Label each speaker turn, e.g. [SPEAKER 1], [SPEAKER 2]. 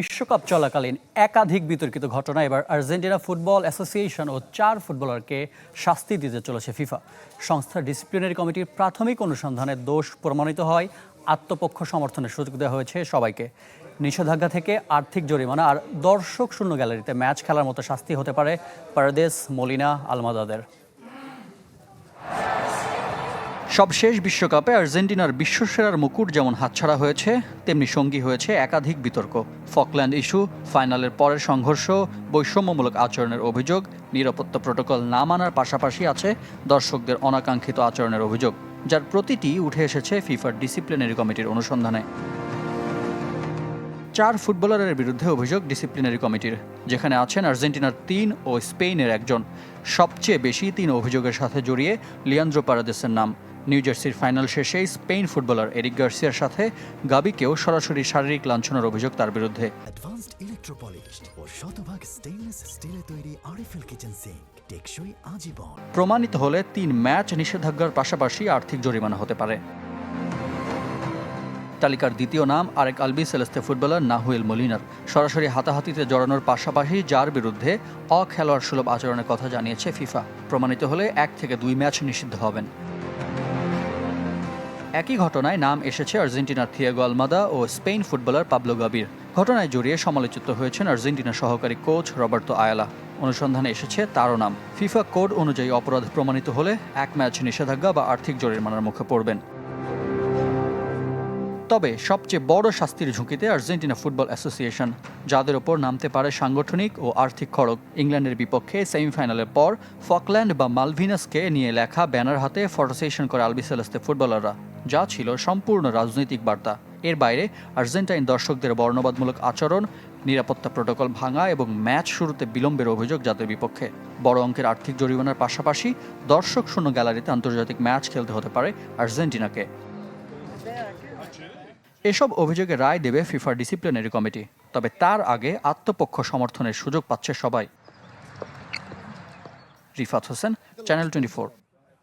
[SPEAKER 1] বিশ্বকাপ চলাকালীন একাধিক বিতর্কিত ঘটনা এবার আর্জেন্টিনা ফুটবল অ্যাসোসিয়েশন ও 4 ফুটবলারকে শাস্তি দিতে চলেছে ফিফা। সংস্থার ডিসিপ্লিনারি কমিটির প্রাথমিক অনুসন্ধানে দোষ প্রমাণিত হয়, আত্মপক্ষ সমর্থনের সুযোগ দেওয়া হয়েছে সবাইকে। নিষেধাজ্ঞা থেকে আর্থিক জরিমানা আর দর্শক শূন্য গ্যালারিতে ম্যাচ খেলার মতো শাস্তি হতে পারে পারেদেস, মলিনা, আলমাদাদের। সবশেষ বিশ্বকাপে আর্জেন্টিনার বিশ্বসেরার মুকুট যেমন হাতছাড়া হয়েছে, তেমনি সঙ্গী হয়েছে একাধিক বিতর্ক। ফকল্যান্ড ইস্যু, ফাইনালের পরের সংঘর্ষ, বৈষম্যমূলক আচরণের অভিযোগ, নিরাপত্তা প্রোটোকল না মানার পাশাপাশি আছে দর্শকদের অনাকাঙ্ক্ষিত আচরণের অভিযোগ, যার প্রতিটি উঠে এসেছে ফিফার ডিসিপ্লিনারি কমিটির অনুসন্ধানে। 4 ফুটবলারের বিরুদ্ধে অভিযোগ ডিসিপ্লিনারি কমিটির, যেখানে আছেন আর্জেন্টিনার 3 ও স্পেনের 1 জন। সবচেয়ে বেশি 3 অভিযোগের সাথে জড়িয়ে লিয়ান্দ্রো পারাদেসের নাম। নিউ জার্সির ফাইনাল শেষে স্পেন ফুটবলার এরিক গার্সিয়ার সাথে গাবিকেও সরাসরি শারীরিক লাঞ্ছনার অভিযোগ তার বিরুদ্ধে।
[SPEAKER 2] অ্যাডভান্সড ইলেকট্রোপলিশড ও শতভাগ স্টেইনলেস স্টিলে তৈরি আরএফএল কিচেন সিঙ্ক, টেকসই আজীবন।
[SPEAKER 1] প্রমাণিত হলে 3 ম্যাচ নিষেধাজ্ঞার পাশাপাশি আর্থিক জরিমানা হতে পারে। তালিকার দ্বিতীয় নাম আরেক আলবি সেলেস্তে ফুটবলার নাহুয়েল মলিনার। সরাসরি হাতাহাতিতে জড়ানোর পাশাপাশি যার বিরুদ্ধে অখেলোয়াড় সুলভ আচরণের কথা জানিয়েছে ফিফা। প্রমাণিত হলে 1 থেকে 2 ম্যাচ নিষিদ্ধ হবেন। একই ঘটনায় নাম এসেছে আর্জেন্টিনার থিয়াগো আলমাদা ও স্পেন ফুটবলার পাবলো গাবির। ঘটনায় জড়িয়ে সমালোচিত হয়েছেন আর্জেন্টিনার সহকারী কোচ রবার্তো আয়ালা। অনুসন্ধানে এসেছে তারও নাম। ফিফা কোড অনুযায়ী অপরাধ প্রমাণিত হলে 1 ম্যাচ নিষেধাজ্ঞা বা আর্থিক জরিমানার মুখে পড়বেন। তবে সবচেয়ে বড় শাস্তির ঝুঁকিতে আর্জেন্টিনা ফুটবল অ্যাসোসিয়েশন, যাদের ওপর নামতে পারে সাংগঠনিক ও আর্থিক খড়গ। ইংল্যান্ডের বিপক্ষে সেমিফাইনালের পর ফকল্যান্ড বা মালভিনাসকে নিয়ে লেখা ব্যানার হাতে ফটো সেশন করে আলবি সেলেস্তে ফুটবলাররা, যা ছিল সম্পূর্ণ রাজনৈতিক বার্তা। এর বাইরে আর্জেন্টাইন দর্শকদের বর্ণবাদমূলক আচরণ, নিরাপত্তা প্রোটোকল ভাঙা এবং ম্যাচ শুরুতে বিলম্বের অভিযোগ যাদের বিপক্ষে। বড় অঙ্কের আর্থিক জরিমানার পাশাপাশি দর্শক শূন্য গ্যালারিতে আন্তর্জাতিক ম্যাচ খেলতে হতে পারে আর্জেন্টিনাকে। এসব অভিযোগের রায় দেবে ফিফার ডিসিপ্লিনারি কমিটি। তবে তার আগে আত্মপক্ষ সমর্থনের সুযোগ পাচ্ছে সবাই। রিফাত হোসেন, চ্যানেল 24।